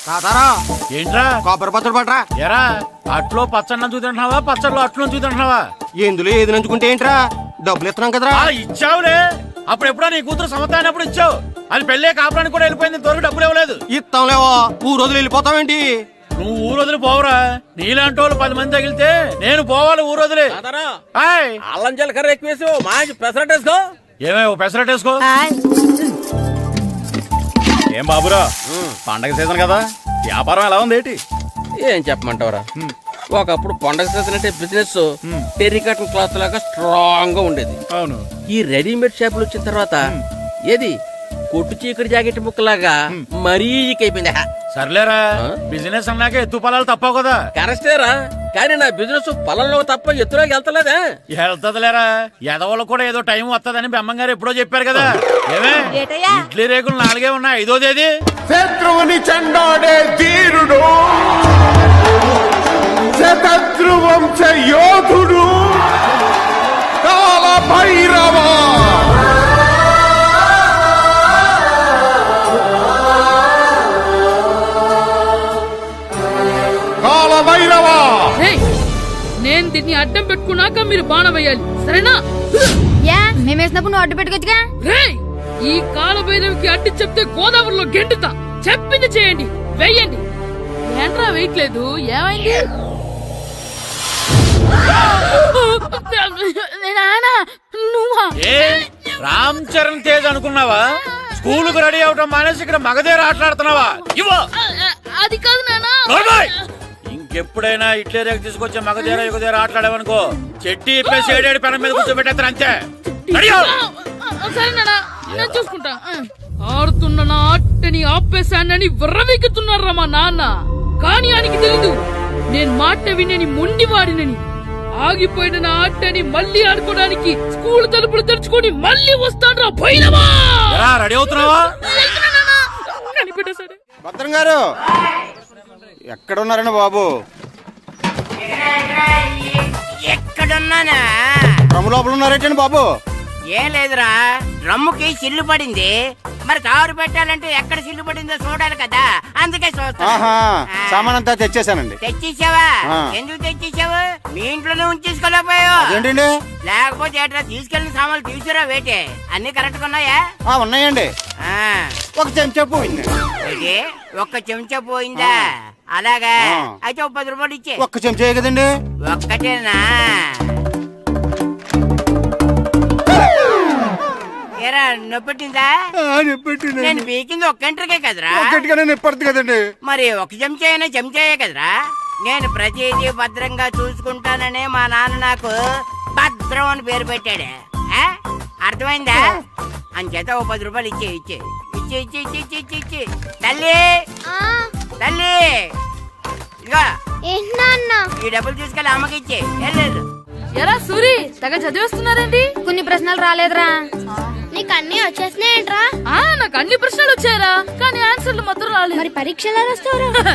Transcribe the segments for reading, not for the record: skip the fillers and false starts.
తాతారా ఏంట్రా కొబ్బరి పచ్చడి పట్రా. ఎరా అట్లో పచ్చడి చూద్దంటున్నావా పచ్చడిలో అట్లు చూద్దంటున్నావా? ఎందులో ఏది నంచుకుంటే ఏంట్రా, డబ్బులు ఇస్తున్నాం కదరా. ఇచ్చావులే, అప్పుడు ఎప్పుడో నీ కూతురు సమత అయినప్పుడు ఇచ్చావు. అది పెళ్ళే కాపురానికి కూడా వెళ్ళిపోయింది, తోడు డబ్బులు ఇవ్వలేదు. ఇస్తాంలేవో, ఊరు వదిలి వెళ్ళిపోతావేంటి? నువ్వు ఊరు వదిలి పోవురా, నీలాంటి వాళ్ళు 10 మంది తగిలితే నేను పోవాలి ఊరు వదిలి. అల్లం జీలకర్ర ఎక్కువ వేసి మంచి పెసరట్ వేసుకో. ఏమేమో పెసరట్ వేసుకో. ఏం బాబురా, పండగ సీజన్ కదా, వ్యాపారం ఎలా ఉంది ఏంటి? ఏం చెప్పమంటావురా, ఒకప్పుడు పండగ సీజన్ అంటే బిజినెస్ టెర్రికాటన్ క్లాత్ లాగా స్ట్రాంగ్ గా ఉండేది. అవును. ఈ రెడీమేడ్ షాపులు వచ్చిన తర్వాత ఏది కొట్టు చీకటి జాకెట్ ముక్కలాగా మరీ అయిపోయింది. సర్లేరా, బిజినెస్ అన్నాక ఎత్తు పొలాలు తప్పవు కదా. కరెక్టేరా, కానీ నా బిజినెస్ పొలంలో తప్ప ఎత్తులోకి వెళ్తలేదా? వెళ్తదిలేరా, ఎదవలు కూడా ఏదో టైం వస్తుందని బెమ్మంగారు ఎప్పుడో చెప్పారు కదా. ఏమే ఇడ్లీ రేకులు 4 ఉన్నాయి, 5వ తేదీ. శత్రువుని చెండాడే ధీరుడు, శతద్రు వంశ యోధుడు కాల భైరవ. కాల భైరవ, నేను దీన్ని అడ్డం పెట్టుకున్నాక మీరు బాణం వేయాలి, సరేనా? మేమేసినప్పుడు నువ్వు అడ్డు పెట్టుకోవచ్చుగా. ఈ కాలభైరవికి అడ్డు చెప్తే గోదావరిలో గెంటుతా. చెప్పింది చేయండి, వెయ్యండి. ఏంట్రా వేయట్లేదు, ఏమైంది? నువ్వా? రామ్ చరణ్ తేజ్ అనుకున్నావా? స్కూలుకు రెడీ అవటం మానేసి ఇక్కడ మగధేర ఆటలాడుతున్నావా? ఇవ్వ. అది కాదు నానా. ఇంకెప్పుడైనా ఇట్లే రేపు తీసుకొచ్చే మగధేర యుగధేర ఆటలాడేవనుకో, చెట్టి ఇప్పేసి 7 పెనం మీద కూర్చోబెట్టేస్తారు అంతే. సరే నానా, నేను చూసుకుంటా. ఆడుతున్న నా ఆటని ఆపేశానని విర్రవీగుతున్నారా మా నాన్న. కానీ ఆయనకి తెలీదు నేను మాట వినని మొండివాడినని. ఆగిపోయిన నా ఆటని మళ్ళీ ఆడుకోవడానికి స్కూల్ తలుపులు తెరుచుకొని మళ్ళీ వస్తాను రా భైరవా. రెడీ అవుతున్నావా? కనిపెట్టేశాడు. భద్రం గారు ఎక్కడున్నారండి బాబు? ఎక్కడున్నానా? డ్రమ్ము లోపల ఉన్నారేంటండి బాబు? ఏం లేదురా, డ్రమ్ముకి సిల్లు పడింది. మరి కారు పెట్టాలంటే ఎక్కడ సిల్లు పడిందో చూడాలి కదా, అందుకే చూస్తా. సామాన్ అంతా తెచ్చేసానండి. తెచ్చేసావా? ఎందుకు తెచ్చేసావు? మీ ఇంట్లోనే ఉంచేసుకోలేకపోయావు ఏంటండి? లేకపోతే ఎట్లా తీసుకెళ్లిన సామాన్లు తీసుకురా వేటే. అన్ని కరెక్ట్ గా ఉన్నాయా? ఉన్నాయండి. ఒక చెంచా పోయింది. ఒక్క చెంచా పోయిందా? అలాగా, అయితే 10 రూపాయలు ఇచ్చే. ఒక్క చెంచా కదండి? ఒక్కటేనా? ఏరా నొప్పెట్టిందా? నేను పీకింది ఒక్క గంటకే కదరా. కదండి. మరి ఒక చెంచాయే కదరా. నేను ప్రతిదీ భద్రంగా చూసుకుంటాననే మా నాన్న నాకు భద్రం అని పేరు పెట్టాడు. అర్థమైందా? అంచేత 10 రూపాయలు ఇచ్చే. తల్లి తల్లి, ఇదిగో ఈ డబ్బులు తీసుకెళ్ళి అమ్మకి ఇచ్చే. ఎరా సూరి, తెగ చదివేస్తున్నారండి. కొన్ని ప్రశ్నలు రాలేదురా. నీకు అన్ని వచ్చేసినాయంట్రా? నాకు అన్ని ప్రశ్నలు వచ్చాయరా, కానీ ఆన్సర్లు మాత్రం రాలేదు. మరి పరీక్షలు రాస్తావురా?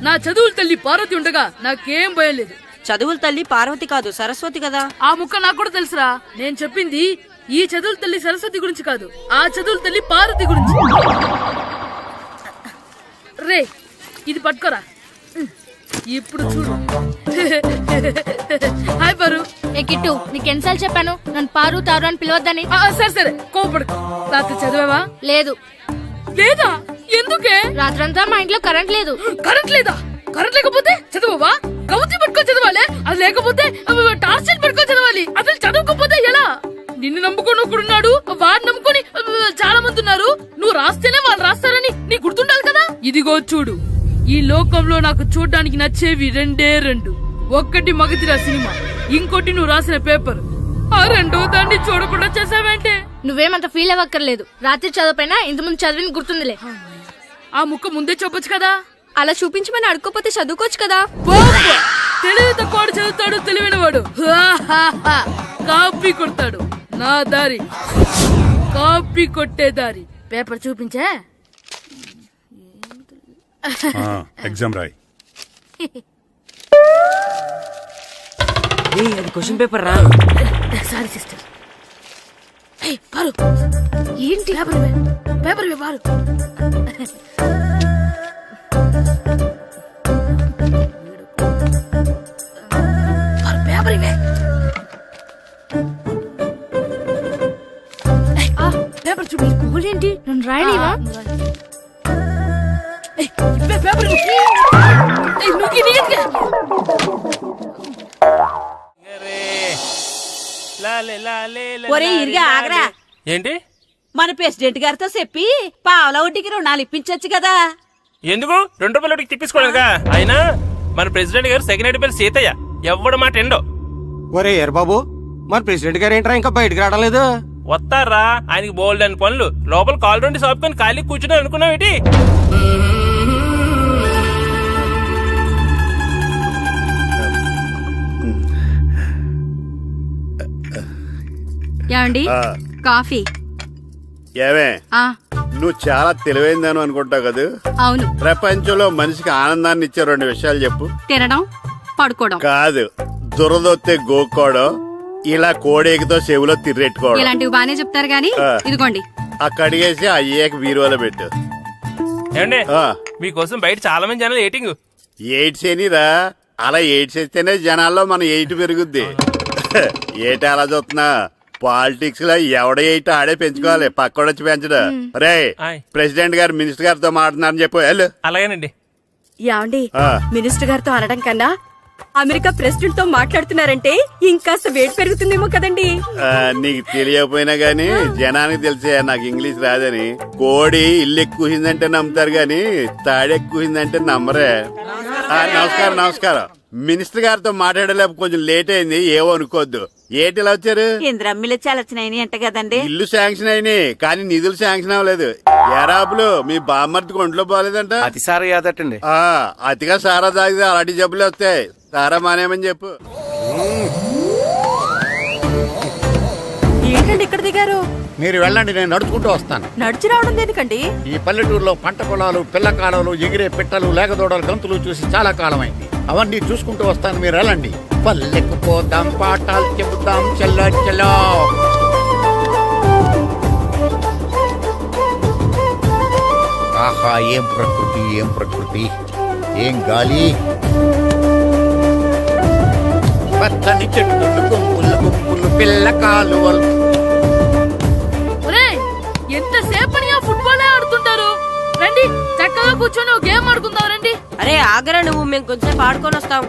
నా చదువుల తల్లి పార్వతి ఉండగా నాకేం భయం లేదు. చదువుల తల్లి పార్వతి కాదు, సరస్వతి కదా. ఆ ముక్క నాకు కూడా తెలుసురా. నేను చెప్పింది ఈ చదువుల తల్లి సరస్వతి గురించి కాదు, ఆ చదువుల తల్లి పార్వతి గురించి. రే, ఇది పట్టుకోరా. ఇప్పుడు చూడు. హాయ్ పారు. ఏ కిట్టు, నీకు ఎన్నిసార్లు చెప్పాను నన్ను పారు తారు అని పిలవద్దని? సరే కోపడుకో. రాత్రి చదివావా? లేదు. లేదా? ఎందుకే? రాత్రంతా మా ఇంట్లో కరెంట్ లేదు. కరెంట్ లేదా? కరెంట్ లేకపోతే చదవవా? కవతి పట్టుకొని చదవాలి. అది లేకపోతే టార్చ్ పట్టుకొని చదవాలి. అసలు చదవకపోతే ఎలా? నిన్ను నమ్ముకొని ఒకడున్నాడు, వాడిని నమ్ముకొని చాలా మంది ఉన్నారు. నువ్వు రాస్తేనే వాళ్ళు రాస్తారని నీకు గుర్తుండాలి కదా. ఇదిగో చూడు, ఈ లోకంలో నాకు చూడ్డానికి నచ్చేవి 2. ఒక్కటి మగధిర సినిమా, ఇంకోటి నువ్వు రాసిన పేపర్. ఆ 2వ దాన్ని చూడకుండా చేసావేంటే? నువ్వేమంత ఫీల్ అవ్వక్కర్లేదు. రాత్రి చదవపోయినా ఇంతకుముందు చదివిన గుర్తుందిలే. ఆ ముక్క ముందే చెప్పొచ్చు కదా. అలా చూపించమని అడుక్కోపోతే చదువుకోవచ్చు కదా. తెలివి తక్కువ చదువుతాడు, తెలివైన వాడు కాపీ కొడతాడు. నా దారి కాపీ కొట్టే దారి. పేపర్ చూపించే. ఎగ్జామ్ రాయి. అది క్వశ్చన్ పేపర్ రా. Sorry sister. పారు, ఏంటి పేపర్ పారు. పేపర్ ఇవే పేపర్ చూపి ఏంటి నన్ను రాయనివా ఇవే పేపర్ నువ్వు నీట్గా ఒరే ఇరిగా ఆగరా. ఏంటి మన ప్రెసిడెంట్ గారితో చెప్పి పావలా వడ్డీకి రుణాలు ఇప్పించొచ్చు కదా. ఎందుకు 2 రూపాయలు తిప్పించుకోలేదుగా. అయినా మన ప్రెసిడెంట్ గారు సెకండ్ పేరు సీతయ్య ఎవడు మాట ఎండో. ఒరే ఎర్ బాబు మరి ప్రెసిడెంట్ గారు ఏంట్రా ఇంకా బయటకు రావడం వస్తారా ఆయనకి బోల్డ్ అని పనులు. లోపల కాల్ రెండు సాపుకొని ఖాళీ కూర్చుని అనుకున్నావు ఏంటి? ఏమండి కాఫీ ఏమే ఆ నువ్వు చాలా తెలివైందని అనుకుంటావు కదా. అవును ప్రపంచంలో మనిషికి ఆనందాన్ని ఇచ్చే 2 విషయాలు చెప్పు. తినడం పడుకోవడం. కాదు, దురదొత్తే గోక్కోవడం, ఇలా కోడేకితో చెవులో తిర్రెట్టుకోవడం. ఇలాంటివి బానే చెప్తారు గానీ ఇదిగోండి. ఆ కడిగేసి అయ్యాక బీరువాలో పెట్టు. ఏమండి ఆ, మీకోసం బయట చాలా మంది జనాలు ఏటింగ్. ఎయిడ్స్ ఏనిరా, అలా ఎయిడ్స్ వేస్తేనే జనాల్లో మన ఎయిట్ పెరుగుద్ది. ఏటి అలా చూస్తున్నా? పాలిటిక్స్ లో ఎవడ ఎయిట్ ఆడే పెంచుకోవాలి, పక్కడొచ్చి పెంచడు. రే ఆయ్. ప్రెసిడెంట్ గారు మినిస్టర్ గారితో మాట్లాడుతున్నారని చెప్పు వెళ్ళు. అలాగేనండి. ఏమండి ఆ. మినిస్టర్ గారితో అనడం కన్నా అమెరికా ప్రెసిడెంట్ తో మాట్లాడుతున్నారంటే ఇంకాస్త వేడి పెరుగుతుందేమో కదండి. నీకు తెలియకపోయినా గానీ జనానికి తెలిసే నాకు ఇంగ్లీష్ రాదని. కోడి ఇల్లు ఎక్కువసిందంటే నమ్ముతారు గాని తాడెక్కువసిందంటే నమ్మరే. నమస్కారం నమస్కారం. మినిస్టర్ గారితో మాట్లాడలేక కొంచెం లేట్ అయింది, ఏవో అనుకోవద్దు. ఏటి ఇలా వచ్చారు? ఇంద్రమ్మిలు చాలచ్చినాయని అంట కదండి. ఇల్లు శాంక్షన్ అయినాయి కానీ నిధులు శాంక్షన్ అవ్వలేదు. ఎరాపులు మీ బామ్మర్తికి ఒంట్లో పోలేదంట. అతిసారి యాదటండి. అతిగా సారా తాగితే అలాంటి జబ్బులు వస్తాయి. సారా మానేమని చెప్పు. ఏంటండి ఇక్కడ దిగారు? మీరు వెళ్ళండి, నేను నడుచుకుంటూ వస్తాను. నడిచి రావడం దేనికండి? ఈ పల్లెటూరులో పంట పొలాలు, పిల్ల కాలాలు, ఎగిరే పిట్టలు, లేగదోడలు, గంతులు చూసి చాలా కాలం అయింది. అవన్నీ చూసుకుంటూ వస్తాను, మీరు వెళ్ళండి. పల్లెకు పోతాం, పాఠాలు చెబుతాం, చెల్లో చెల్లో. ఆహా, ఏం ప్రకృతి, ఏం ప్రకృతి, ఏం గాలి. పచ్చని చెట్లు, గుంపులు గుంపులు, పిల్ల కాలువలు. ఎంతసేపని ఆ ఫుట్బాల్ ఆడుతుంటారు. రండి చక్కగా కూర్చొని ఒక గేమ్ ఆడుకుందాం రండి. అరే ఆగరా నువ్వు, మేము కొంచెం ఆడుకొని వస్తాం.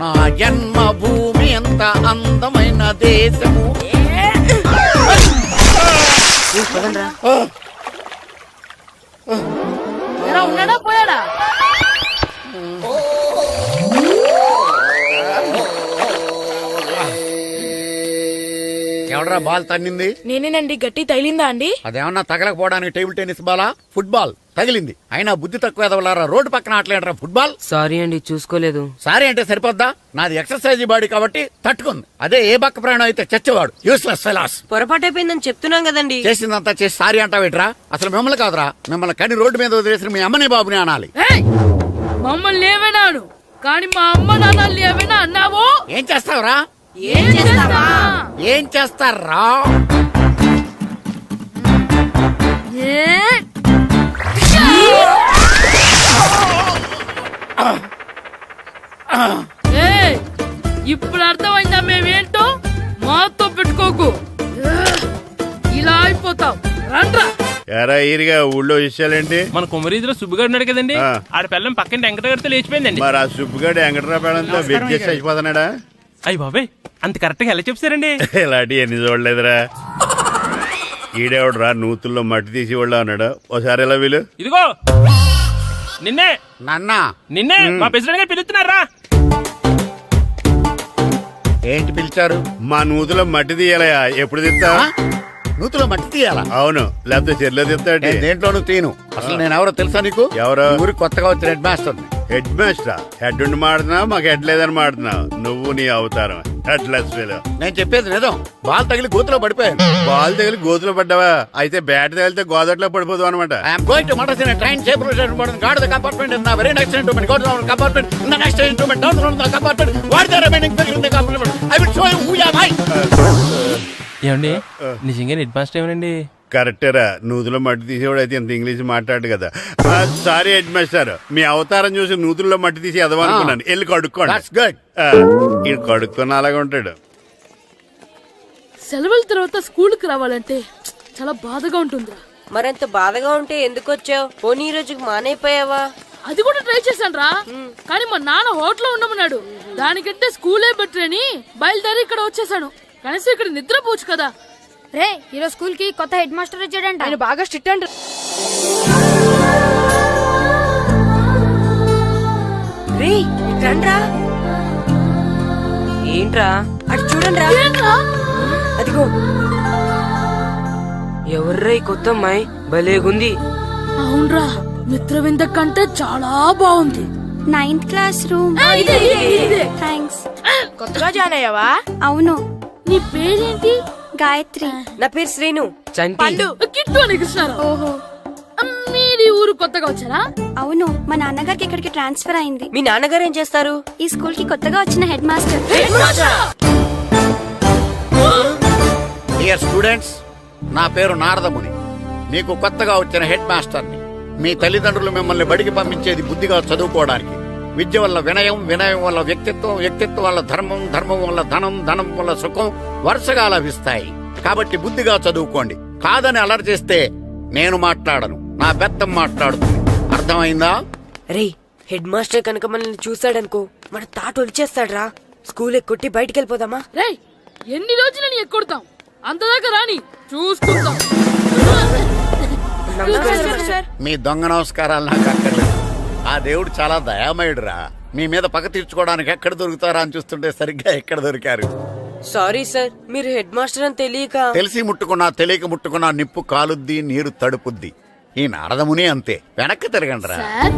నా జన్మభూమి ఎంత అందమైన దేశము. ఎలా ఉన్నాడా పోయాడా? ఎవడరా బాల్ తన్నింది? నేనేనండి. గట్టి తగిలిందా అండి? అదేమన్నా తగలకపోవడానికి టేబుల్ టెన్నిస్ బాలా, ఫుట్బాల్ తగిలింది. అయినా బుద్ధి తక్కువ ఎదవలారా, రోడ్డు పక్కన ఆటలేడరా ఫుట్బాల్. సారీ అండి, చూసుకోలేదు. సారీ అంటే సరిపోద్దా? నాది ఎక్సర్సైజ్ బాడీ కాబట్టి తట్టుకుంది. అదే ఏ బక్క ప్రాణం అయితే చచ్చేవాడు. Useless fellas. పొరపాటు అయిపోయిందని చెప్తున్నాం కదండి. చేసిందంతా చేసి సారీ అంటావేట్రా? అసలు మిమ్మల్ని కాదురా, మిమ్మల్ని కని రోడ్డు మీద వదిలేసిన మీ అమ్మని బాబుని అనాలి. ఏయ్! మమ్మల్ని ఏమైనాను కానీ మా అమ్మ నాన్నల్ని ఏమైనా అన్నావో ఏం చేస్తావురా? ఏం చేస్తావా? ఏం చేస్తారా? ఇప్పుడు అర్థమైందా మేమేంటో? మాతో పెట్టుకోకు, ఇలా అయిపోతాం. రండ్రా. ఎరా ఈరిగా ఊళ్ళో విషయాలేంటి? మన కుమరీధిలో సుబ్బుగాడు ఉన్నాడు కదండి, ఆ. ఆడ పిల్లం పక్కన వెంకటగారితో లేచిపోయిందండి. మరి ఆ సుబ్బుగాడు వెంకటరాపేడంతో వెజ్ అయిపోతున్నాడా? అయ్యి బాబాయ్, అంత కరెక్ట్ గా ఎలా చెప్తారండి? ఇలాంటి ఎన్ని చూడలేదురా. ఈడేవడరా నూతుల్లో మట్టి తీసి వాళ్ళు అన్నాడు. ఓసారి ఎలా వీలు? ఇదిగో నిన్నే నాన్న నిన్నే మా ప్రెసిడెంట్ గారు పిలుస్తున్నారా? ఏంటి పిలిచారు? మా నూతులో మట్టి తీయాలయా. ఎప్పుడు తీస్తా? నూతులో మట్టి తీయాలా? అవును, లేకపోతే చెర్లో తీస్తాడు. నేను దేంట్లోనూ తీను. అసలు నేను ఎవరో తెలుసా నీకు? ఎవరు? ఊరికి కొత్తగా వచ్చిన head master. Head master? Head ఉండి మాడుతున్నావు, మాకు హెడ్ లేదని మాడుతున్నావు. నువ్వు నీ అవతారం హెడ్ లెస్ ఫెలో. నేను చెప్పేది నిజం. బాల్ తగిలి గోతులో పడిపోయాను. బాల్ తగిలి గోతులో పడ్డావా? అయితే బ్యాట్ తగిలితే గోదట్లో పడిపోదు అనమాట. I'm going to Madras in train safe guard the compartment in the very next instrument. Go to the compartment in the next instrument. Down from the compartment. What the remaining thing in the compartment? I will show you who am I. ఏమండి నిజంగా head master ఏమనండి? కరెక్టేరా, నూతులో మట్టి తీసేవాడు అయితే ఇంత English మాట్లాడు కదా. Sorry head master, మీ అవతారం చూసి నూతుల్లో మట్టి తీసి ఎదవనుకున్నాను. వెళ్ళి కడుక్కోండి. That's good. ఈయన కడుక్కొని అలాగే ఉంటాడు. సెలవుల తర్వాత స్కూల్కి రావాలంటే చాలా బాధగా ఉంటుందిరా. మరంత బాధగా ఉంటే ఎందుకు వచ్చావు? పోనీ ఈ రోజుకి మానైపోయావా? అది కూడా ట్రై చేశాను రా, కానీ మా నాన్న హోటల్లో ఉండమన్నాడు. దానికంటే స్కూలే బెటర్ అని బయలుదేరి ఇక్కడ వచ్చేసాను. కనీసం ఇక్కడ నిద్రపోవచ్చు కదా. రే ఈరోజు స్కూల్ కి కొత్త హెడ్ మాస్టర్ వచ్చాడంట. ఆయన బాగా స్ట్రిక్ట్ అంట. రే రండ్రా. ఏంట్రా అటు చూడండి రా. అదిగో ఎవర్రా ఈ కొత్త అమ్మాయి? భలేగుంది. అవునరా, మిత్రవింద కంటే చాలా బాగుంది. 9th class room. థ్యాంక్స్. కొత్తగా జాయిన్ అయ్యావా? అవును. నీ పేరేంటి? గాయత్రి. నా పేరు శ్రీను. చంటి. కిట్టు అని కృష్ణారావు. ఓహో. మీది ఊరు కొత్తగా వచ్చారా? అవును, మా నాన్నగారికి ఇక్కడికి ట్రాన్స్ఫర్ అయింది. మీ నాన్నగారు ఏం చేస్తారు? ఈ స్కూల్ కి కొత్తగా వచ్చిన హెడ్ మాస్టర్. డియర్ స్టూడెంట్స్, నా పేరు నారదముని. మీకు కొత్తగా వచ్చిన హెడ్ మాస్టర్ని. మీ తల్లిదండ్రులు మిమ్మల్ని బడికి పంపించేది బుద్ధిగా చదువుకోవడానికి. విద్య వల్ల వినయం, వినయం వల్ల వ్యక్తిత్వం, వ్యక్తిత్వం వల్ల ధర్మం, ధర్మం వల్ల ధనం, ధనం వల్ల సుఖం వరుసగా లభిస్తాయి. కాబట్టి బుద్ధిగా చదువుకోండి. కాదని అలర్ చేస్తే నేను మాట్లాడను, నా బెత్తం మాట్లాడుతుంది. అర్థమైందా? రే హెడ్ మాస్టర్ కనుక మనల్ని చూసాడనుకో మన తాట ఒలిచేస్తాడ్రా. స్కూల్ ఎక్కొట్టి బయటికి వెళ్ళిపోదామా? రేయ్, ఎన్ని రోజులని ఎక్కొడతాం? అంతదాకా రాని చూసుకుంటాం. మీ దొంగ నమస్కారాలు నాకు అక్కర్లేదు. ఆ దేవుడు చాలా దయామయుడురా. మీ మీద పగ తీర్చుకోవడానికి ఎక్కడ దొరుకుతారా అని చూస్తుంటే సరిగ్గా ఎక్కడ దొరికారు. సారీ సార్, మీరు హెడ్ మాస్టర్ అని తెలియక. తెలిసి ముట్టుకున్నా తెలియక ముట్టుకున్నా నిప్పు కాలుద్ది, నీరు తడుపుద్ది. ఈ నారదముని అంతే. వెనక్కి తిరగండిరా. సార్,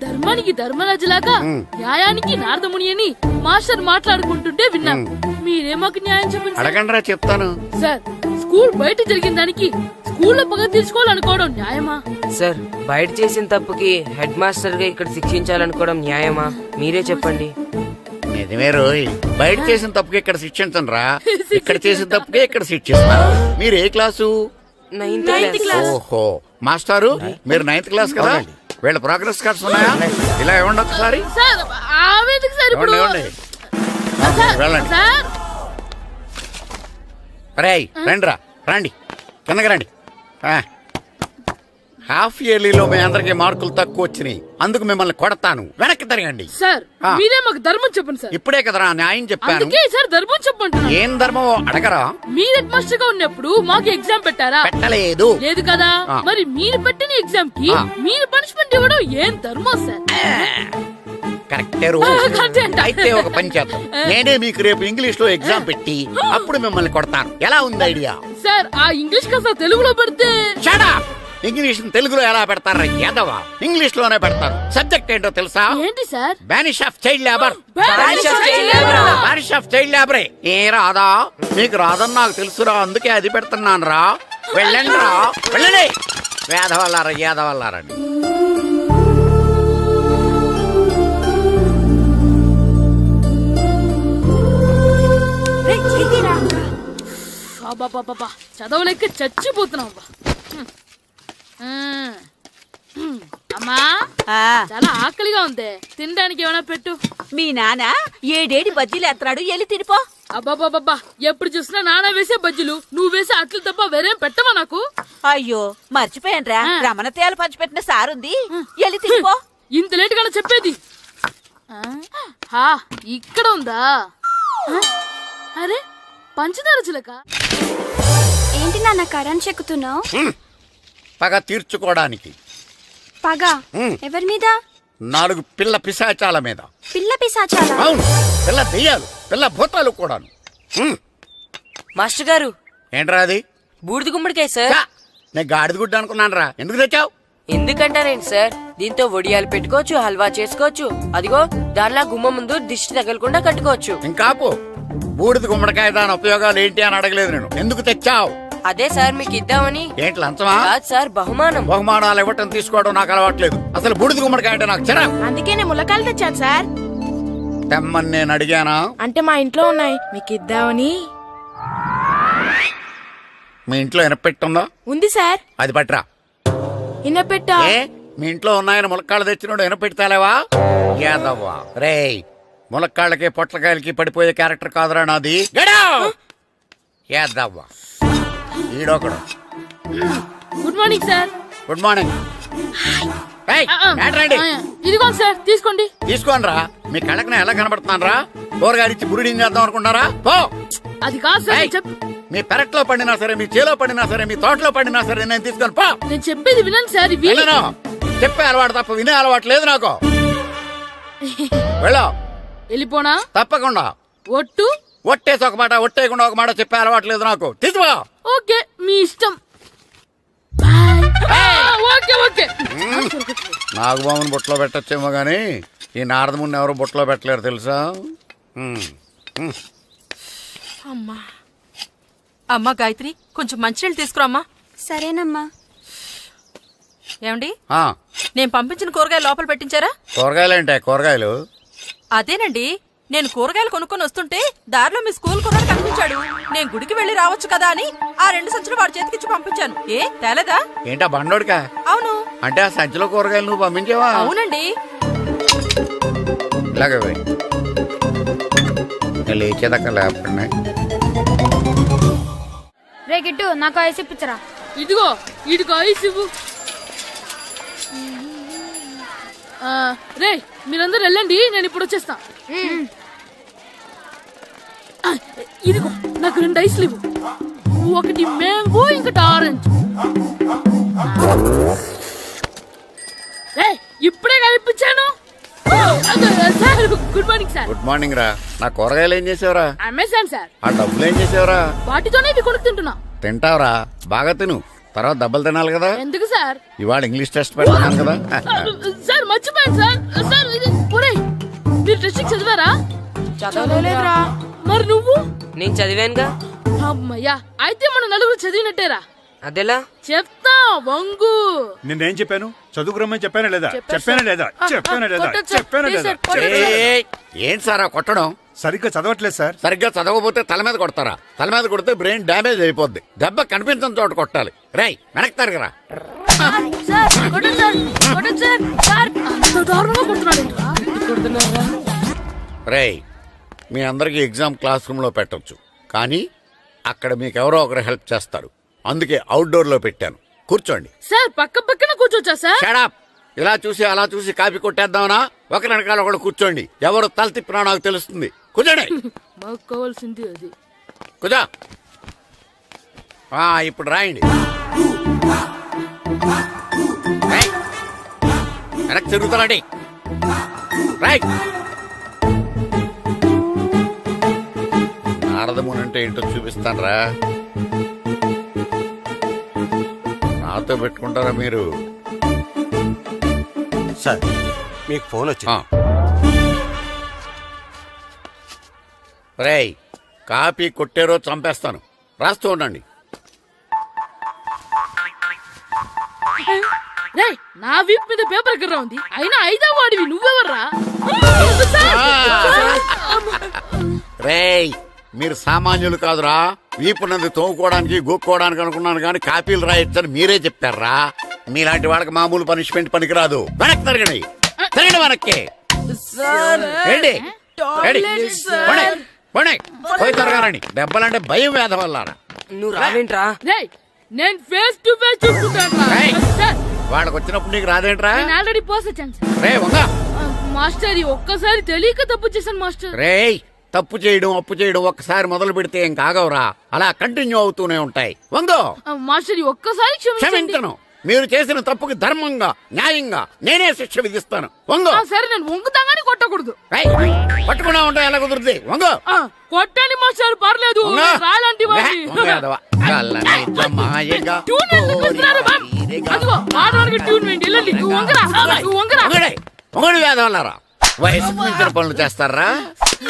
ధర్మానికి ధర్మరాజులాగా న్యాయానికి నారదముని అని మాస్టర్ మాట్లాడుకుంటుంటే విన్నాం. మీరే మాకు న్యాయం చెప్పండి. అడగండిరా, చెప్తాను. సార్, స్కూల్ బయట జరిగిన దానికి స్కూల్లో పగ తీర్చుకోవాలనుకోవడం న్యాయమా? సార్, బయట చేసిన తప్పుకి హెడ్ మాస్టర్ గా ఇక్కడ శిక్షించాలనుకోవడం న్యాయమా? మీరే చెప్పండి. నిజమే రోయ్, బయట చేసిన తప్పుకి ఇక్కడ శిక్షించండి రా. ఇక్కడ చేసిన తప్పుకే ఇక్కడ శిక్షిస్తున్నారు. మీరు ఏ క్లాసు? 9th class. ఓహో, మాస్టారు మీరు 9th క్లాస్ కదా? వీళ్ళ ప్రోగ్రెస్ కార్డ్స్ ఉన్నాయా? ఇలా ఇవ్వండి ఒకసారి. సార్, ఆవేదకి సార్ ఇప్పుడు. ఇవ్వండి. వెళ్ళండి. సార్, రేయ్ రండిరా, రండి కిందకి రండి. హాఫ్ ఇయర్లీలో మీ అందరికి మార్కులు తక్కువ వచ్చినాయి. అందుకు మిమ్మల్ని కొడతాను. వెనక్కి తిరగండి. సార్ మీరే మాకు ధర్మం చెప్పండి సార్. ఇప్పుడే కదరా న్యాయం చెప్పాను. అందుకే సార్ ధర్మం చెప్పండి. ఏం ధర్మమో అడగరా? మీరు హెడ్ మాస్టర్ గా ఉన్నప్పుడు మాకు ఎగ్జామ్ పెట్టారా? పెట్టలేదు. లేదు కదా. మరి మీరు పెట్టిన ఎగ్జామ్ కి మీరు పనిష్మెంట్ ఇవ్వడం ఏం ధర్మం సార్? కరెక్టే. అయితే ఒక పని చేద్దాం. నేనే మీకు రేపు ఇంగ్లీష్ లో ఎగ్జామ్ పెట్టి అప్పుడు మిమ్మల్ని కొడతాను. ఎలా ఉంది ఐడియా? సార్, ఆ ఇంగ్లీష్ కాస్త తెలుగులో పెడితే. Shut up! ఇంగ్లీష్ తెలుగులో ఎలా పెడతారా యాదవా? ఇంగ్లీష్ లోనే పెడతారు. సబ్జెక్ట్ ఏంటో తెలుసా? ఏంటి sir? Banish of child labour. Banish of child labor. Banish of child లేబరే. ఏ రాదా? మీకు రాదని నాకు తెలుసురా, అందుకే అది పెడుతున్నాను రా. వెళ్ళండి రా, వెళ్ళండి. వేదవల్లారా, యాదవల్లారండి. చదవలేక చచ్చిపోతున్నాం. అమ్మా, చాలా ఆకలిగా ఉంది. తినడానికి ఏమైనా పెట్టు. మీ నాన్న ఏడేడి బజ్జీలు ఎత్తాడు, ఎల్లి తినిపో. అబ్బాబాబా, ఎప్పుడు చూసినా నాన్న వేసే బజ్జీలు, నువ్వు వేసే అట్లు తప్ప వేరేం పెట్టవా నాకు? అయ్యో మర్చిపోయానురా, రమణ తేలు పంచిపెట్టిన సారుంది, ఎల్లి తినిపో. ఇంత లేట్ గా చెప్పేది. ఇక్కడ ఉందా? అరే, పంచదార చిలక. ఏంటి నాన్న కరెంట్ చెక్కుతున్నావు? పగ తీర్చుకోవడానికి. పగ ఎవరి మీద? 4 పిల్ల పిశాచాల మీద. పిల్ల పిశాచాలా? అవును, పిల్ల దెయ్యాలు, పిల్ల భూతాలు కూడాను. మాస్టర్ గారు, ఏంట్రా అది? బూడిద గుమ్మడికాయ సార్. నేను గాడిద గుడ్డ అనుకున్నాను రా. ఎందుకు తెచ్చావు? ఎందుకంటారేంటి సార్, దీంతో వడియాలు పెట్టుకోవచ్చు, హల్వా చేసుకోవచ్చు. అదిగో దానిలా గుమ్మ ముందు దిష్టి తగలకుండా కట్టుకోవచ్చు. ఇంకాపు, బూడిద గుమ్మడికాయ దాని ఉపయోగాలు ఏంటి అని అడగలేదు నేను. ఎందుకు తెచ్చావు? అదే సార్ మీకు ఇద్దామని. ఏంటి లంచమా? కాదు సార్, బహుమానం. బహుమానాలు ఇవ్వటం తీసుకోవడం నాకు అలవాట్లేదు. అసలు బూడిద గుమ్మడికాయ అంటే నాకు చిరా. అందుకే నేను ములకాయలు తెచ్చాను సార్. తెమ్మని నేను అడిగానా? అంటే మా ఇంట్లో ఉన్నాయి, మీకు ఇద్దామని. మీ ఇంట్లో ఎనపెట్టుందా? ఉంది సార్. అది పట్రా. ఇన్నపెట్టా? ఏ మీ ఇంట్లో ఉన్నాయని ములక్కాళ్ళు తెచ్చినోడు ఎనపెడతాలేవా? యాదవ్వా రేయ్, ములక్కాళ్ళకి పొట్లకాయలకి పడిపోయే క్యారెక్టర్ కాదురా నాది. యాదవ్వా ఈడొకడు. Good morning sir. Good morning. ఇదిగోండి సార్, తీసుకోండి. తీసుకోనరా, మీ కళ్ళకి నేను ఎలా కనబడుతున్నాను రా? కూరగాయలిచ్చి బురిడింగ్ చేద్దాం అనుకుంటారా? పో. అది కాదు సార్. మీ పెరట్లో పండినా సరే, మీ చేలో పండినా సరే, మీ తోటలో పండినా సరే నేను తీసుకొని పో. నేను చెప్పేది వినండి సార్. ఇవి వినను. చెప్పే అలవాటు తప్ప వినే అలవాటు లేదు నాకు. వెళ్ళో. వెళ్ళిపోనా? తప్పకుండా. ఒట్టు? ఒట్టేసి ఒక మాట, ఒట్టేయకుండా ఒక మాట చెప్పే అలవాటు లేదు నాకు. తీసుకో. ఓకే, మీ ఇష్టం. Okay okay. నాగబాబుని బుట్టలో పెట్టచ్చేమో గాని ఈ నారదముని ఎవరు బుట్టలో పెట్టలేరు తెలుసా? అమ్మా గాయత్రి, కొంచెం మంచినీళ్ళు తీసుకురామ్మా. సరేనమ్మా. ఏమండి, ఆ, నేను పంపించిన కూరగాయలు లోపల పెట్టించారా? కూరగాయలేంటే కూరగాయలు? అదేనండి, నేను కూరగాయలు కొనుక్కొని వస్తుంటే దారిలో మీ స్కూల్ కుర్రాడు కనిపించాడు. నేను గుడికి వెళ్లి రావచ్చు కదా అని ఆ 2 సంచులు వాడి చేతికిచ్చి పంపించాను. ఏ తేలేదా? ఏంటా బండోడికా? అవును. అంటే ఆ సంచిలో కూరగాయలు నువ్వు పంపించావా? అవునండి. ఇలాగే లేచేదాకా లేపండి. రే గిట్టు, నాకు ఐస్ ఇప్పించరా. ఇదిగో ఇదిగో ఐస్ ఇవ్వు. రే మీరందరూ వెళ్ళండి, నేను ఇప్పుడు వచ్చేస్తా. ఇదిగో నాకు 2 ఐస్లు ఇవ్వు. ఒకటి మ్యాంగో, ఇంకటి ఆరెంజ్. ఇప్పుడే కనిపించాను. Sir good morning sir. Good morning రా. నా కూరగాయలు ఏం చేసావురా? Amazon sir. ఆ డబ్బులు ఏం చేసావురా? వాటితోనే ఇవి కొనుక్కు తింటున్నా. తింటావురా, బాగా తిను. తర్వాత దెబ్బలు తినాలి కదా. ఎందుకు సార్? ఇవాళ ఇంగ్లీష్ టెస్ట్ పెడతాను కదా. సార్ మర్చిపోయాను సార్. సార్ ఇది ఒరేయ్, మీరు టెస్టింగ్ చదివారా? చదవలేదురా. మరి నువ్వు? నేను చదివానుగా. అమ్మయ్యా, అయితే మన నలుగురు చదివినట్టేరా. అదెలా? చెప్తా వంగు. నిన్నేం చెప్పాను? చదువుకురమ్మని చెప్పానా లేదా? చెప్పానా లేదా? చెప్పానా లేదా? కొట్టొచ్చు. చెప్పానా ప్లీజ్ లేదా? సార్, కొట్టొచ్చు. ఏయ్, ఏంటి సార్ ఆ కొట్టడం? సరిగ్గా చదవట్లేదు సార్. సరిగ్గా చదవకపోతే తల మీద కొడతారా? తల మీద కొడితే బ్రెయిన్ డ్యామేజ్ అయిపోద్ది. దెబ్బ కనిపించిన చోట కొట్టాలి. రేయ్ వెనక్కి తరగరా. సార్ కొట్టండి సార్, కొట్టండి సార్. సార్ అంత దారుణంగా కొడుతున్నాడు. రేయ్, మీ అందరికి ఎగ్జామ్ క్లాస్ రూమ్ లో పెట్టొచ్చు, కానీ అక్కడ మీకు ఎవరో ఒకరు హెల్ప్ చేస్తారు. అందుకే అవుట్డోర్ లో పెట్టాను. కూర్చోండి. సార్ పక్క పక్కన కూర్చోచ్చా సార్? Shut up. ఇలా చూసి అలా చూసి కాపీ కొట్టేద్దామనా? ఒకరి వెనకాల ఒకడు కూర్చోండి. ఎవరు తల తిప్పినా నాకు తెలుస్తుంది. కూర్చోండి. మాకు కావాల్సింది అది. కూర్చో. ఇప్పుడు రాయండి. వెనక్కి తిరుగుతారండి. రైట్. నారదముని అంటే ఏంటో చూపిస్తాను రా. నాతో పెట్టుకుంటారా మీరు? సార్ మీకు ఫోన్ వచ్చింది. రేయ్, కాపీ కొట్టారో చంపేస్తాను. రాస్తూ ఉండండి. రేయ్, నా వీప్ మీద పేపర్ ఎక్కడ ఉంది? అయినా 5వ వాడివి నువ్వెవర్రా? రేయ్, మీరు సామాన్యులు కాదురా. వీపున్నది తోముకోవడానికి గోక్కోవడానికి అనుకున్నాను కానీ కాపీలు రాయొచ్చని మీరే చెప్పారా? మీలాంటి వాళ్ళకి మామూలు పనిష్మెంట్ పనికిరాదు. వెనక్కి తిరగండి. తిరగండి వెనక్కి. ఏంటి? పోయి తిరగారండి. దెబ్బలంటే భయం వేద వల్ల. నువ్వు రావేంట్రా? రేయ్, నేను ఫేస్ టు ఫేస్ చూసుకుంటాను. వాళ్ళకి వచ్చినప్పుడు నీకు రాదేంట్రా? నేను ఆల్రెడీ పోస్ వచ్చాను సార్. రే వంగా. మాస్టర్ ఈ ఒక్కసారి తెలియక తప్పు చేశాను మాస్టర్. రేయ్, తప్పు చేయడం అప్పు చేయడం ఒక్కసారి మొదలు పెడితే ఏం కాగవరా. అలా కంటిన్యూ అవుతూనే ఉంటాయి. వందో. మాస్టర్ ఈ ఒక్కసారి క్షమించను. మీరు చేసిన తప్పుకి ధర్మంగా న్యాయంగా నేనే శిక్ష విధిస్తాను. వంగో. సరే, నేను వంగుతాగానే కొట్టకూడదు. పట్టుకున్నా ఉంటా ఎలా కుదురుతుంది? వంగో. కొట్టండి మాస్టర్, పర్లేదు. రాలాంటి ట్యూన్ వేయండి. వెళ్ళండి. నువ్వు వంగరా, నువ్వు వంగరా. ఒకటి వేదవల్లారా. వయసుకు మించిన పనులు చేస్తారా?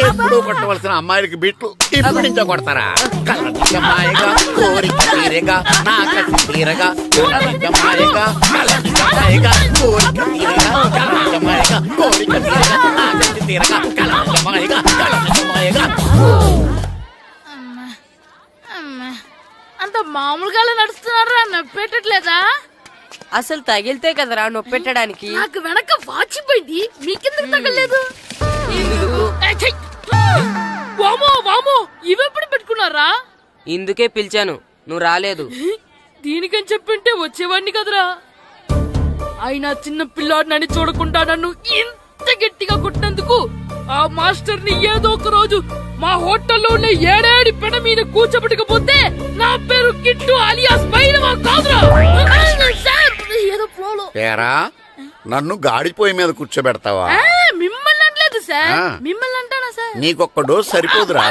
ఎప్పుడు కొట్టవలసిన అమ్మాయిలకి బిట్లు ఇప్పుడు నుంచో కొడతారా? కలనిజమాయగా కోరిక తీరగా నా కసి తీరగా కలనిజమాయగా కలనిజమాయగా కోరిక తీరగా కలనిజమాయగా కోరిక తీరగా నా కసి తీరగా కలనిజమాయగా కలనిజమాయగా. అంతా మామూలుగా నడుస్తున్నారా నప్పెట్టట్లేదా? అసలు తగిలితే కదరా నొప్పెట్టడానికి. నాకు వెనక వాచిపోయింది, మీకెందుకు తగలేదు? వామో వామో, ఇవెప్పుడు పెట్టుకున్నారా? ఇందుకే పిలిచాను, నువ్వు రాలేదు. దీనికని చెప్పింటే వచ్చేవాడిని కదరా. అయినా చిన్న పిల్లాడినని చూడకుండా నన్ను ఇంత గట్టిగా కొట్టినందుకు ఆ మాస్టర్ ని ఏదో ఒక రోజు మా హోటల్లో ఉన్న ఏడేడి పెడ మీద కూర్చోబెట్టకపోతే నా పేరు కిట్టు అలియాస్ బైరవా కాదురా. ఏదో ఫ్లోలో. ఏరా నన్ను గాడిపోయి మీద కూర్చోబెడతావా? మిమ్మల్ని అనలేదు సార్, ఆ. మిమ్మల్ని అంటానా సార్? నీకొక్క డోస్ సరిపోదురా.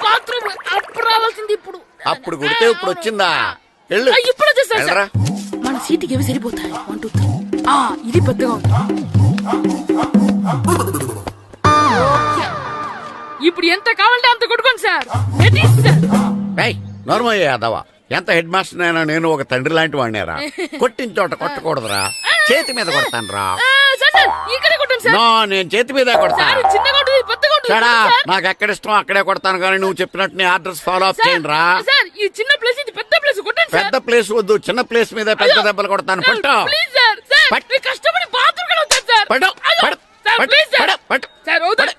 బాత్రూమ్ అప్పుడు రావాల్సింది ఇప్పుడు. అప్పుడు కొడితే ఇప్పుడు వచ్చిందా? వెళ్ళు. ఇప్పుడు వచ్చేసా సార్. వెళ్ళరా. మన సీటుకి ఏవి సరిపోతాయి? 1 2 3. ఇది పెద్దగా ఉంది. ఇప్పుడు ఎంత కావాలంటే అంత కొట్టుకోండి సార్. నోర్మయ్య యాదవ, ఎంత హెడ్ మాస్టర్ అయినా నేను ఒక తండ్రి లాంటి వాడినేరా. కొట్టిన చోట కొట్టకూడదురా, చేతి మీద కొడతాను రా. ఇక్కడే కొట్టండి సార్. నో, నేను చేతి మీద కొడతా. చిన్నగా ఉంటుంది, పెద్దగా ఉంటుంది సడా, సార్. నాకు ఎక్కడ ఇష్టం అక్కడే కొడతాను, కానీ నువ్వు చెప్పినట్టు నీ ఆర్డర్స్ ఫాలో అప్ చేయండి రా. సార్ ఈ చిన్న ప్లేస్, ఇది పెద్ద ప్లేస్, కొట్టండి సార్. పెద్ద ప్లేస్ వద్దు, చిన్న ప్లేస్ మీద పెద్ద దెబ్బలు కొడతాను. పట్టు ప్లీజ్ సార్. సార్ పట్టు. మీ కష్టపడి బాత్రూమ్ కూడా వచ్చాను సార్. పట్టు, అయ్యో, పట్టు, సార్, పట్టు, ప్లీజ్ సార్. పట్టు, పట్టు. సార్ వద్దు.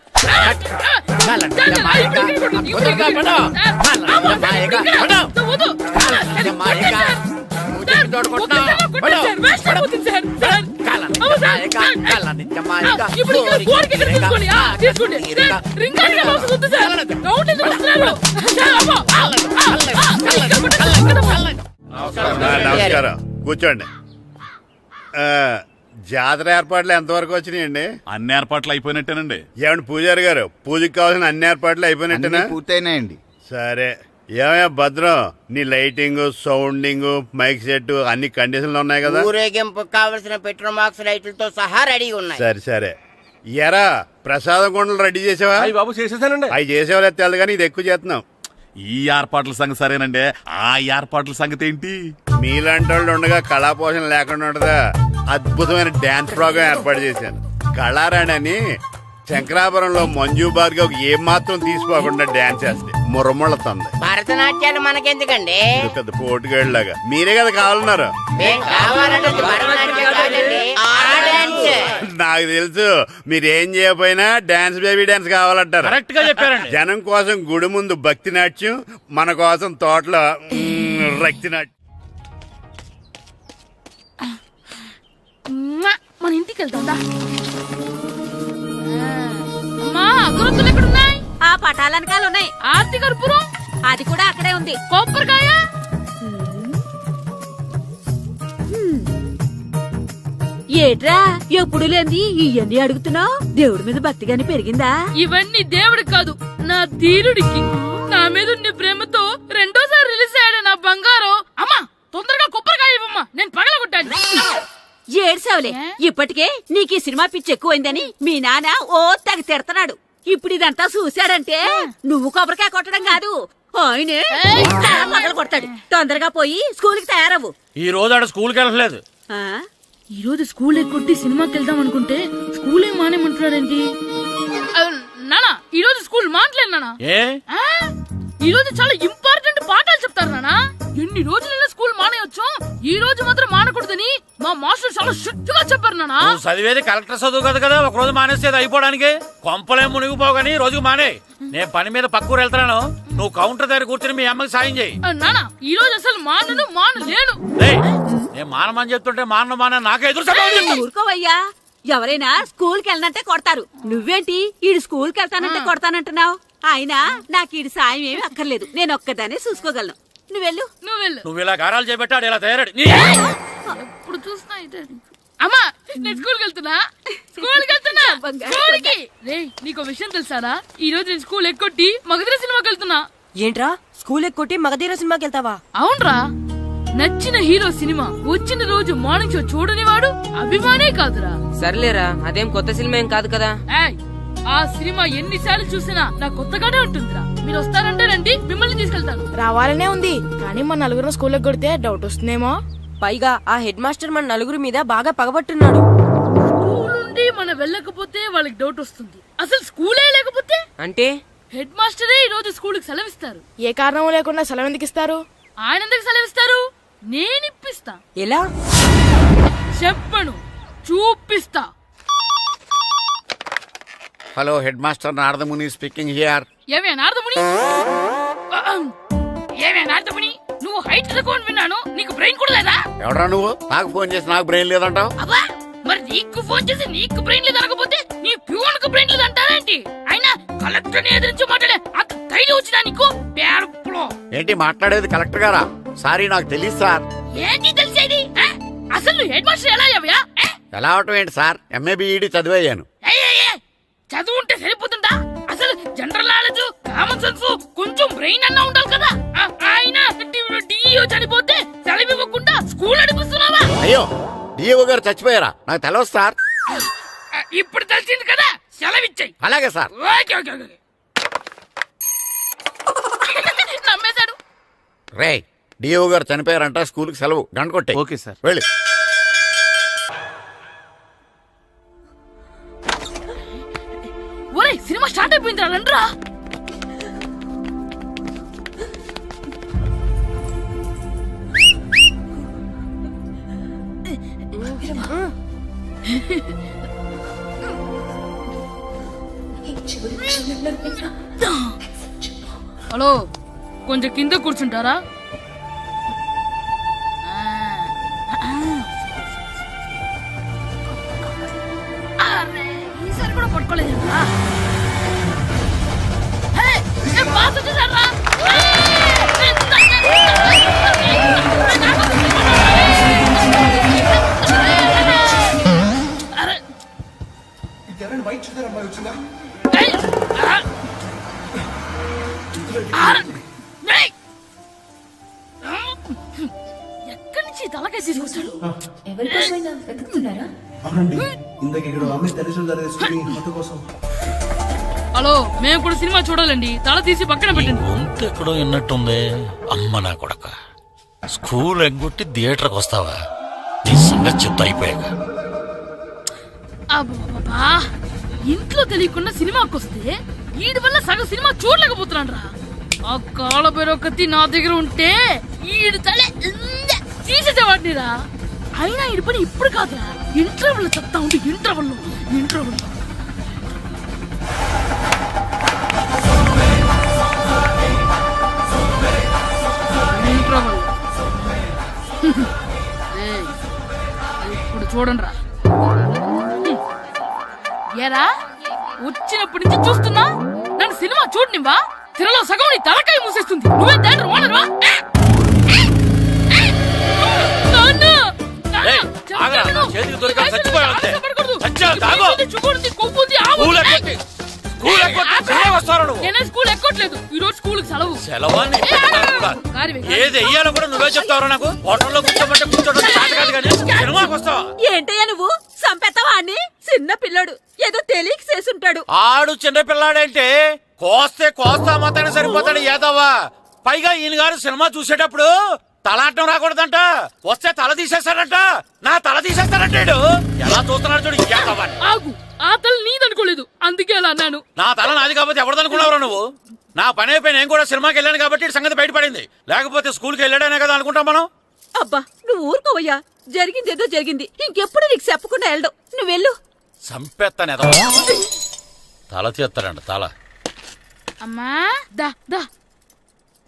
నమస్కారం, కూర్చోండి. జాతర ఏర్పాట్లు ఎంతవరకు వచ్చినాయండి? అన్ని ఏర్పాట్లు అయిపోయినట్టేనండి. ఏమండి పూజారి గారు, పూజకి కావాల్సిన అన్ని ఏర్పాట్లు అయిపోయినట్టేనా? పూర్తయినాయండి. సరే, ఏమయ్యా భద్రం, నీ లైటింగ్, సౌండింగ్, మైక్ సెట్ అన్ని కండిషన్లు ఉన్నాయి కదా? ఊరేగింపు కావలసిన పెట్రోల్ మార్క్స్ లైట్లతో సహా రెడీ ఉన్నాయి. సరే సరే. ఎరా ప్రసాదం కొండలు రెడీ చేసావా? బాబు చేసేసానండి. అవి చేసేవాళ్ళు తెలదు కానీ ఇది ఎక్కువ చేస్తున్నాం. ఈ ఏర్పాట్ల సంగతి సరేనండి, ఆ ఏర్పాట్ల సంగతి ఏంటి? మీలాంటి వాళ్ళు ఉండగా కళాపోషణ లేకుండా ఉండదా? అద్భుతమైన డాన్స్ ప్రోగ్రాం ఏర్పాటు చేశాను. కళారాణి అని శంకరాపురంలో మంజు భార్గవ్ ఏం మాత్రం తీసుకోకుండా డాన్స్ చేస్తే మురముళ్ళతుంది. భరతనాట్యాలు మనకెందుకండి? పెద్ద పోటుగాళ్ళలాగా మీరే కదా కావాలన్నారు. మేం కావాలంటే భరతనాట్యం కాదండి, ఆ డాన్స్. నాకు తెలుసు, మీరేం చేయకపోయినా డాన్స్ బేబీ డాన్స్ కావాలంటారు. కరెక్ట్ గా చెప్పారండి. జనం కోసం గుడి ముందు భక్తి నాట్యం, మన కోసం తోటలో రక్తి నాట్యం. మన ఇంటికి వెళ్తా. అమ్మా, అగరొత్తులు ఎక్కడున్నాయి? ఆ పటాలనకాలు ఉన్నాయి. ఆర్తి కర్పూరం అది కూడా అక్కడే ఉంది. కొబ్బరికాయ ఏట్రా ఎప్పుడు లేని ఇవన్నీ అడుగుతున్నావు? దేవుడి మీద భక్తిగాని పెరిగిందా? ఇవన్నీ దేవుడికి కాదు, నా ధీరుడికి. నా మీద ఉండే ప్రేమతో రెండోసారి రిలీజ్ అయ్యాడు నా బంగారం. అమ్మా తొందరగా కొబ్బరికాయ ఇవ్వమ్మా, నేను పగలగొట్టాను. ఏడ్సావులే, ఇప్పటికే నీకు ఈ సినిమా పిచ్చి ఎక్కువైందని మీ నాన్న ఓ తెగ తిడతాడు. ఇప్పుడు ఇదంతా చూశాడంటే నువ్వు కొబ్బరికాయ కొట్టడం కాదు, ఆయనే పగల కొడతాడు. తొందరగా పోయి స్కూల్ కి తయారవు. ఈ రోజు ఆడ స్కూల్కి వెళ్ళలేదు. ఆ? ఈ రోజు స్కూల్ ఎక్కొట్టి సినిమాకి వెళ్దాం అనుకుంటే స్కూల్ ఏం మానేమంటున్నాడేంటి? నానా ఈ రోజు స్కూల్ మానట్లేదు నానా. ఏ ఈ రోజు చాలా ఇంపార్టెంట్ పాఠాలు చెప్తారు నానా. ఎన్ని రోజులైనా స్కూల్ మానేయొచ్చు, ఈ రోజు మాత్రం మానకూడదని మా మాస్టర్ చాలా స్ట్రిక్ట్ గా చెప్పారు నానా. నువ్వు చదివేది కలెక్టర్ చదువు కదా కదా, ఒక రోజు మానేసేది అయిపోవడానికి. కొంపలే మునిగిపోగాని రోజుకు మానే. నేను పని మీద పక్కూరు వెళ్తున్నాను, నువ్వు కౌంటర్ దగ్గర కూర్చొని మీ అమ్మకి సాయం చేయి. నానా ఈ రోజు అసలు మానలేను. నేను మానమని చెప్తుంటే మాన నాకే ఎదురు సమాధానం చెప్తావు. ఊరుకోవయ్యా, ఎవరైనా స్కూల్ కి వెళ్ళనంటే కొడతారు. నువ్వేంటి ఈడు స్కూల్ కి వెళ్తానంటే కొడతానంటున్నావు? అయినా నాకు ఈడు సాయం ఏమి అక్కర్లేదు, నేను ఒక్కదానే చూసుకోగలను. నువ్వెళ్ళు. నువ్వు ఇలా గారాలు చేపెట్టాడు ఇలా తయారాడు. ఇప్పుడు చూస్తున్నా అమ్మా, నేను స్కూల్కి వెళ్తున్నా. స్కూల్కి రే, నీకు విషయం తెలుసారా? ఈ రోజు నేను స్కూల్ ఎక్కొట్టి మగధీర సినిమాకి వెళ్తున్నా. ఏంట్రా స్కూల్ ఎక్కొట్టి మగధీర సినిమాకి వెళ్తావా? అవునరా, నచ్చిన హీరో సినిమా వచ్చిన రోజు మార్నింగ్ షో చూడని వాడు అభిమానే కాదురా. సర్లేరా, అదేం కొత్త సినిమా ఏం కాదు కదా. ఆ సినిమా ఎన్నిసార్లు చూసినా నా కొత్తగానే ఉంటుందిరా. మీరు వస్తారంటే రండి, మిమ్మల్ని తీసుకెళ్తాను. రావాలనే ఉంది, కానీ మన నలుగురు స్కూల్ కొడితే డౌట్ వస్తుందేమో. పైగా ఆ హెడ్ మాస్టర్ మన నలుగురి మీద బాగా పగబట్టున్నాడు. స్కూల్ నుండి మనం వెళ్ళకపోతే వాళ్ళకి డౌట్ వస్తుంది. అసలు స్కూలే లేకపోతే అంటే హెడ్ మాస్టరే ఈ రోజు స్కూల్ కి సెలవిస్తారు. ఏ కారణం లేకుండా సెలవు ఎందుకు ఇస్తారు? ఆయన ఎందుకు సెలవిస్తారు? నేను ఇప్పిస్తా. ఎలా? చెప్పను, చూపిస్తా. Hello head master Naradamuni speaking here. ఏమే నారదముని, ఏమే నారదముని, నువ్వు హైట్ తక్కువ విన్నాను, నీకు బ్రెయిన్ కూడా లేదా? ఎవడరా నువ్వు? నాకు ఫోన్ చేసి నాకు బ్రెయిన్ లేదంటావు? అబ్బా, మరి నీకు ఫోన్ చేసి నీకు బ్రెయిన్ లేదనకపోతే నీ ప్యూన్ కు బ్రెయిన్ లేదంటారేంటి? అయినా కలెక్టర్ ని ఎదిరించి మాట్లాడే అంత ధైర్యం వచ్చినా నీకు? పేరులో ఏంటి మాట్లాడేది? కలెక్టర్ గారా? సారీ, నాకు తెలియదు సార్. ఏంటి తెలిసేది? అసలు నువ్వు హెడ్ మాస్టర్ ఎలా అయ్యావా? ఎలా అవటం ఏంటి సార్? MA B Ed చదివయ్యాను. చదువు ఉంటే సరిపోతుందా? అసలు జనరల్ నాలెడ్జ్, కామన్ సెన్స్, కొంచెం బ్రెయిన్ అన్నా ఉండాలి కదా. ఆయన డిఇఓ చనిపోతే సెలవు ఇవ్వకుండా స్కూల్ నడిపిస్తున్నావా? అయ్యో, డిఓ గారు చచ్చిపోయారా? నాకు తెలియదు సార్. ఇప్పుడు తెలిసింది కదా, సెలవిచ్చాయి. అలాగే సార్. Okay okay okay. నమ్మేశాడు. రే, డిఓ గారు చనిపోయారంట, స్కూల్ కి సెలవు. గంట కొట్టే. Okay sir. వెళ్ళి. ఒరే, సినిమా స్టార్ట్ అయిపోయింది, రండ్రా. హలో, కొంచెం కింద కూర్చుంటారా? ఈసారి కూడా పట్టుకోలేదు. ఎక్కడి నుంచి తలకాయ తీసుకొచ్చాడు? హలో, మేము కూడా సినిమా చూడాలండి. తల తీసి పక్కన పెట్టండి. గొంతు ఎక్కడో విన్నట్టుంది. అమ్మ నా కొడక, స్కూల్ ఎగ్గొట్టి థియేటర్కి వస్తావా? నీ సంగతి చెప్తా అయిపోయాక. అబ్బా, ఇంట్లో తెలియకుండా సినిమాకి వస్తే వీడి వల్ల సగం సినిమా చూడలేకపోతున్నాను రా. ఆ కాళ్ళ బెరొకతి నా దగ్గర ఉంటే ఈడు తల తీసేసేవాడిని రా. అయినా ఈడి పని ఇప్పుడు కాదురా, ఇంటర్వెల్ చెప్తా ఉంటే ఇంటర్వెల్ ఇప్పుడు చూడండి రా. ఏరా, వచ్చినప్పటి నుంచి చూస్తున్నా, నన్ను సినిమా చూడనివ్వా? తిరలో సగం నీ తలకాయ మూసేస్తుంది. నువ్వే దాని ఓనర్వా? చేతికి దొరికా చచ్చిపోయావు అంతే. చచ్చావు, తాగు. నేనే స్కూల్ ఎక్కట్లేదు, ఈ రోజు స్కూల్ సెలవు. సెలవాన్ని ఏది వెయ్యాలో కూడా నువ్వే చెప్తావు. నాకు హోటల్లో కూర్చోమంటే కూర్చోడం చేత కాదు, కానీ సినిమాకి వస్తావా? ఏంటయ్యా నువ్వు సంపెత్తవా అని? చిన్న పిల్లడు ఏదో తెలియక చేసుంటాడు. ఆడు చిన్న పిల్లాడంటే కోస్తే కోస్తా మాత్రమే సరిపోతాడు ఏదవ్వా. పైగా ఈయన గారు సినిమా చూసేటప్పుడు తలాటం రాకూడదంట, వస్తే తల తీసేస్తాడంట. నా తల తీసేస్తాడంటాడు. ఎలా చూస్తున్నాడు చూడు. ఆగు, ఆ తల నీదనుకోలేదు, అందుకే అలా అన్నాను. నా తల నాది కాబట్టి ఎవరిదనుకున్నావురా నువ్వు? నా పని అయిపోయి నేను కూడా సినిమాకి వెళ్ళాను కాబట్టి సంగతి బయటపడింది. లేకపోతే స్కూల్కి వెళ్ళాడనే కదా అనుకుంటాం మనం. అబ్బా, నువ్వు ఊరుకోవయ్యా. జరిగిందేదో జరిగింది, ఇంకెప్పుడు నీకు చెప్పకుండా వెళ్ళడు. నువ్వు వెళ్ళు. సంపెత్తనే తల తీస్తాడంట తల. అమ్మా దా దా.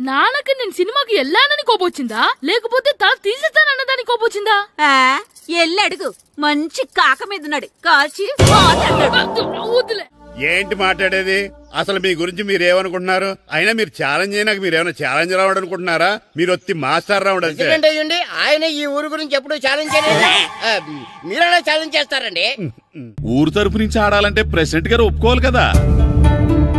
నాన్నకి నేను సినిమాకి వెళ్ళానని కోపొచ్చిందా, లేకపోతే తల తీసేస్తానన్నదాని కోపొచ్చిందా? ఎల్లి అడుగు. మంచి కాక మీద ఉన్నాడు, కాల్చి వద్దులే. ఏంటి మాట్లాడేది? అసలు మీ గురించి మీరు ఏమనుకుంటున్నారు? అయినా మీరు ఛాలెంజ్ అయినాక మీరు ఏమైనా ఛాలెంజ్ రౌండ్ అనుకుంటున్నారా? మీరు వచ్చి మాస్టర్ రౌండ్ అంటే ఆయన ఈ ఊరు గురించి ఎప్పుడు ఛాలెంజ్ చేయలేదు. మీరైనా ఛాలెంజ్ చేస్తారండి? ఊరు తరపు నుంచి ఆడాలంటే ప్రెసిడెంట్ గారు ఒప్పుకోవాలి కదా.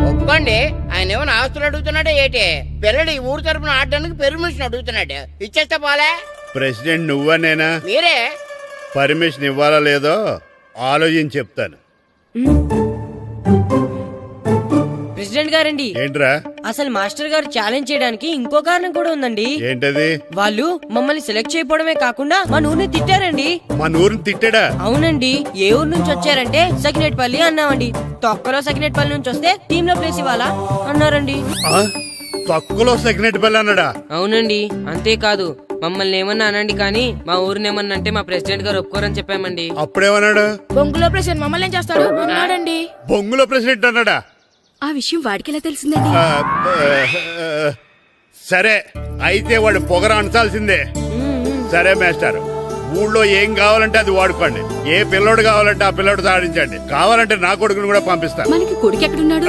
ఒప్పుకోండి. ఆయన ఏమైనా ఆస్తులు అడుగుతున్నాడే ఏంటి? పిల్లడు ఈ ఊరు తరపున ఆడడానికి పెర్మిషన్ అడుగుతున్నాడు. ఇచ్చేస్తే పోలే. ప్రెసిడెంట్ నువ్వా నేనా? మీరే. పర్మిషన్ ఇవ్వాలా లేదో ఆలోచించి చెప్తాను. ప్రెసిడెంట్ గారండి, ఏంట్రా? అసలు మాస్టర్ గారు ఛాలెంజ్ చేయడానికి ఇంకో కారణం కూడా ఉందండి. ఏంటది? వాళ్ళు మమ్మల్ని సెలెక్ట్ చేయకపోవడమే కాకుండా మా ఊరిని తిట్టారండి. మా ఊరిని తిట్టాడా? అవునండి. ఏ ఊరు నుంచి వచ్చారంటే సకినేట్పల్లి అన్నామండి. తొక్కలో సకినేట్పల్లి నుంచి వస్తే టీమ్ లో ప్లేస్ ఇవ్వాలా అన్నారండి. తక్కువలో సెకండ్ పిల్ల అన్నాడా? అవునండి, అంతేకాదు మమ్మల్ని ఏమన్నా అనండి కానీ మా ఊరిని ఏమన్నా అంటే మా ప్రెసిడెంట్ గారు ఒప్పుకోరని చెప్పామండి. అప్పుడేమన్నాడు? బొంగులో ప్రెసిడెంట్ మమ్మల్ని ఏం చేస్తాడు అన్నాడండి. బొంగులో ప్రెసిడెంట్ అన్నాడా? ఆ విషయం వాడికి ఎలా తెలిసిందండి? సరే అయితే వాడు పొగర అంచాల్సిందే. సరే మాస్టర్, ఊళ్ళో ఏం కావాలంటే అది వాడుకోండి. ఏ పిల్లోడు కావాలంటే ఆ పిల్లోడు సాధించండి. కావాలంటే నా కొడుకుని కూడా పంపిస్తాను. మనకి కొడుకు ఎక్కడున్నాడు?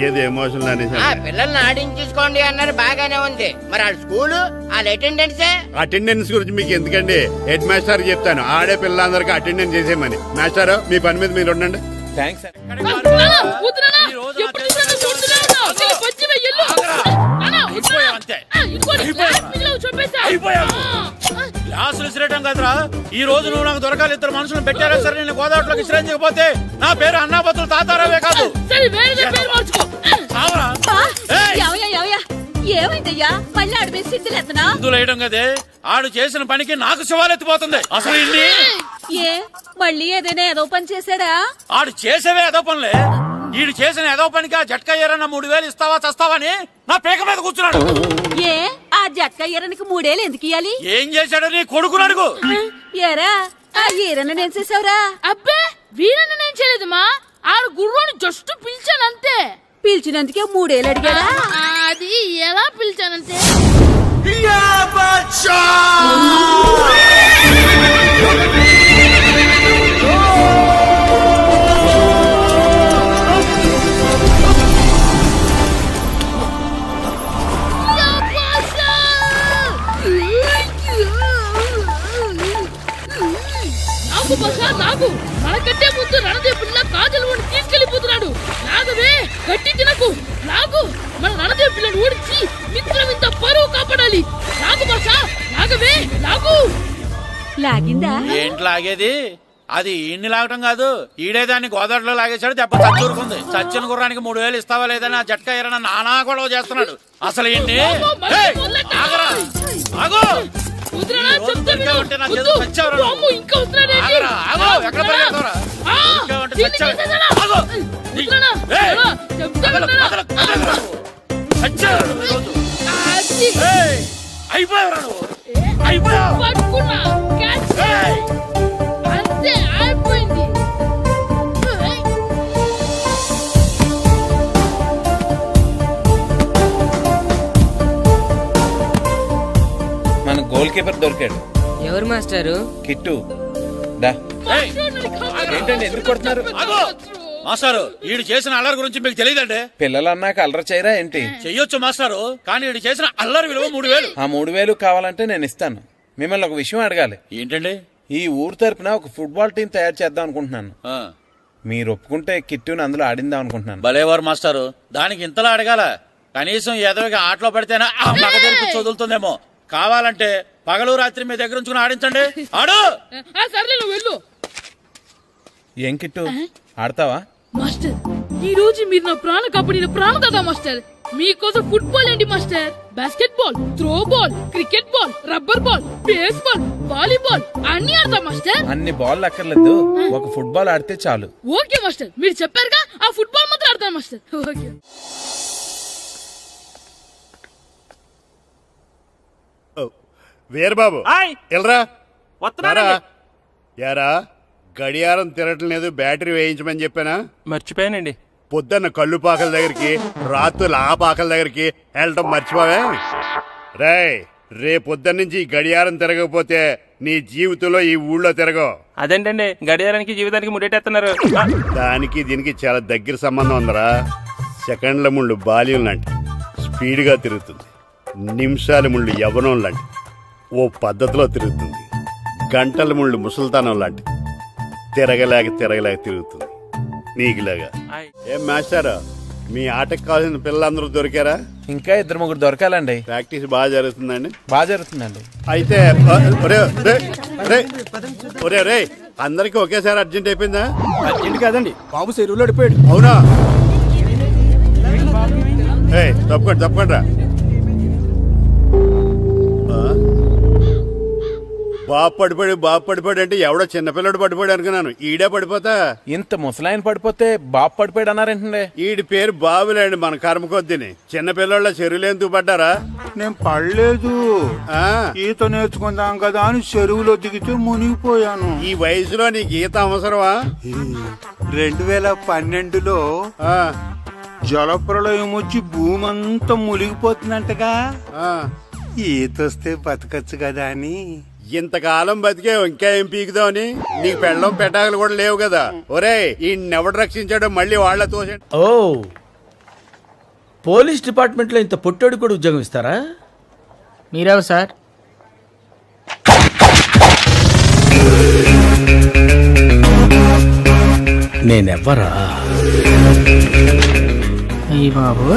ఏది ఎమోషనల్ అనేసి ఆ పిల్లల్ని ఆడించేసుకోండి అన్నారు, బాగానే ఉంది. మరి వాళ్ళ స్కూలు వాళ్ళ అటెండెన్సే. అటెండెన్స్ గురించి మీకు ఎందుకండి, హెడ్ మాస్టర్ చెప్తాను. ఆడే పిల్లలందరికీ అటెండెన్స్ చేసేయమని. మాస్టర్ మీ పని మీద మీరు ఉండండి. థ్యాంక్స్. గ్లాసులు విసిరేయటం కదరా, ఈ రోజు నువ్వు నాకు దొరకాలి. ఇద్దరు మనుషులు పెట్టారా సరే, నేను గోదావరిలోకి విసిరించకపోతే నా పేరు అన్నాబతులు తాతారావే కాదు. ఏమైందయ్యా? మళ్ళీ ఆడిపై సిద్ధులేతనా? వేయడం కదే, ఆడు చేసిన పనికి నాకు శివాలెత్తిపోతుంది. అసలు ఇన్ని ఏ మళ్ళీ ఏదైనా ఏదో పని చేశాడా? ఆడు చేసేవే ఏదో పనులే. ఈడు చేసిన ఏదో పనికి ఆ జట్కా ఏరన్నా 3000 ఇస్తావా చస్తావని నా పేక మీద కూర్చున్నాడు. ఏ ఆ జట్కా ఈరనికి 3 ఏళ్ళు ఎందుకు ఇయ్యాలి? ఏం చేశాడో నీ కొడుకుని అడుగు. ఏరా ఆ ఈరన్న నేను చేసావురా? అబ్బే వీరన్న నేను చేయలేదు మా, ఆడు గుర్రోని జస్ట్ పిలిచానంతే. పిలిచినందుకే 3 ఏళ్ళు అడిగాడా? అది ఎలా పిలిచానంటే నాకు మనకంటే ముందు రణదేవ్ పిల్ల కాజల్ ఓడి తీసుకెళ్లిపోతున్నాడు. లాగవే, గట్టి తినకు, లాగు. మన రణదేవ్ పిల్లని ఓడించి మిత్రం ఇంత పరువు కాపాడాలి. లాగు భాష, లాగవే, లాగు. లాగిందా? ఏంటి లాగేది? అది ఈయన్ని లాగటం కాదు, ఈడే దాన్ని గోదావరిలో లాగేశాడు. దెబ్బ చచ్చూరుకుంది. చచ్చిన గుర్రానికి 3000 ఇస్తావా లేదని ఆ జట్కా ఏరన్నా నానా గొడవ చేస్తున్నాడు. అసలు ఈయన్ని ఆగరా, ఆగు. అయిపోయావు అంతే, అయిపోయింది. మన గోల్ కీపర్ దొరికాడు. ఎవరు మాస్టారు? కిట్టు దా. ఏంటండి ఎందుకు కొడుతున్నారు? మాస్టారు, ఈడు చేసిన అల్లరి గురించి మీకు తెలియదండి. పిల్లలు అన్నాక అల్లరి చేయరా ఏంటి? చెయ్యొచ్చు మాస్టారు, కానీ ఈడు చేసిన అల్లరి విలువ 3000. ఆ 3000 కావాలంటే నేను ఇస్తాను. మిమ్మల్ని ఒక విషయం అడగాలి. ఏంటండి? ఈ ఊరు తరపున ఒక ఫుట్బాల్ టీం తయారు చేద్దాం అనుకుంటున్నాను. మీరు ఒప్పుకుంటే కిట్టుని అందులో ఆడిందాం అనుకుంటున్నాను. భలేవారు మాస్టారు, దానికి ఇంతలా అడగాల? కనీసం ఏదోగా ఆటలో పడితేనే ఆ మగ తెరిపి చదువుతుందేమో. కావాలంటే పగలు రాత్రి మీ దగ్గర ఉంచుకుని ఆడించండి. ఆడు. సర్లే, నువ్వు వెళ్ళు. ఏం కిట్టు ఆడతావా? మాస్టర్, ఈ రోజు మీరు నా ప్రాణ కాపాడిన ప్రాణదాత మాస్టర్. మీకోసం ఫుట్బాల్ ఏంటి master, basket ball, throw ball, cricket ball, rubber ball, base ball, volleyball అన్ని ఆడతా మాస్టర్. అన్ని బాల్ అక్కర్లేదు, ఒక ఫుట్బాల్ ఆడితే చాలు. ఓకే మాస్టర్, మీరు చెప్పారుగా, ఆ ఫుట్బాల్ మాత్రం ఆడతాను మాస్టర్. ఓకే. వీరబాబు ఎల్రా యారా, గడియారం తిరగటం లేదు, బ్యాటరీ వేయించమని చెప్పానా? మర్చిపోయానండి. పొద్దున్న కళ్ళు పాకల దగ్గరికి, రాత్రులు ఆ పాకల దగ్గరికి వెళ్ళటం మర్చిపోవే? రేపొద్దున్న నుంచి ఈ గడియారం తిరగకపోతే నీ జీవితంలో ఈ ఊళ్ళో తిరగవు. అదేంటండి గడియారానికి జీవితానికి ముడేటేస్తున్నారు? దానికి దీనికి చాలా దగ్గర సంబంధం ఉందరా. సెకండ్ల ముళ్ళు బాల్యం లాంటి స్పీడ్గా తిరుగుతుంది. నిమిషాల ముళ్ళు యవ్వనం లాంటి ఓ పద్ధతిలో తిరుగుతుంది. గంటల ముళ్ళు ముసల్తానం లాంటి తిరగలేక తిరుగుతుంది నీకులాగా. ఏం మాస్టర్, మీ ఆటకు కావాల్సిన పిల్లలందరూ దొరికారా? ఇంకా 2-3 దొరకాలండి. ప్రాక్టీస్ బాగా జరుగుతుందండి? బాగా జరుగుతుందండి. అయితే ఒరే అందరికి ఒకేసారి అర్జెంట్ అయిపోయిందా? అర్జెంట్ కాదండి, బాబు చెరువులో అడిపోయాడు. అవునా? తప్పకుండా బాబు పడిపోయాడు అంటే ఎవడో చిన్నపిల్లడు పడిపోయాడు అనుకున్నాను. ఈడే పడిపోతా. ఇంత ముసలాయన పడిపోతే బాబు పడిపోయాడు అన్నారేంటండి? ఈడి పేరు బాబులేండి, మన కర్మ కొద్దిని. చిన్నపిల్లల చెరువులు ఎందుకు పడ్డారా? నేను పడలేదు, ఆ, ఈత నేర్చుకుందాం కదా అని చెరువులో దిగితే మునిగిపోయాను. ఈ వయసులో నీకు ఈత అవసరమా? 2012లో ఆ, జలప్రలయం వచ్చి భూమి అంతా మునిగిపోతుందంటగా. ఆ. ఈతొస్తే బతకచ్చు కదా అని. ఇంతకాలం బతికే ఇంకా ఏం పీకుదామని? నీకు పెళ్ళం పెట్టాకలు కూడా లేవు కదా. ఒరే ఈ ఎవడు రక్షించాడో మళ్ళీ వాళ్ళ తోసండి. ఓ, పోలీస్ డిపార్ట్మెంట్ లో ఇంత పొట్టోడు కూడా ఉద్యోగం ఇస్తారా? మీరెవరు సార్? నేనెవ్వరా? అయ్యి బాబు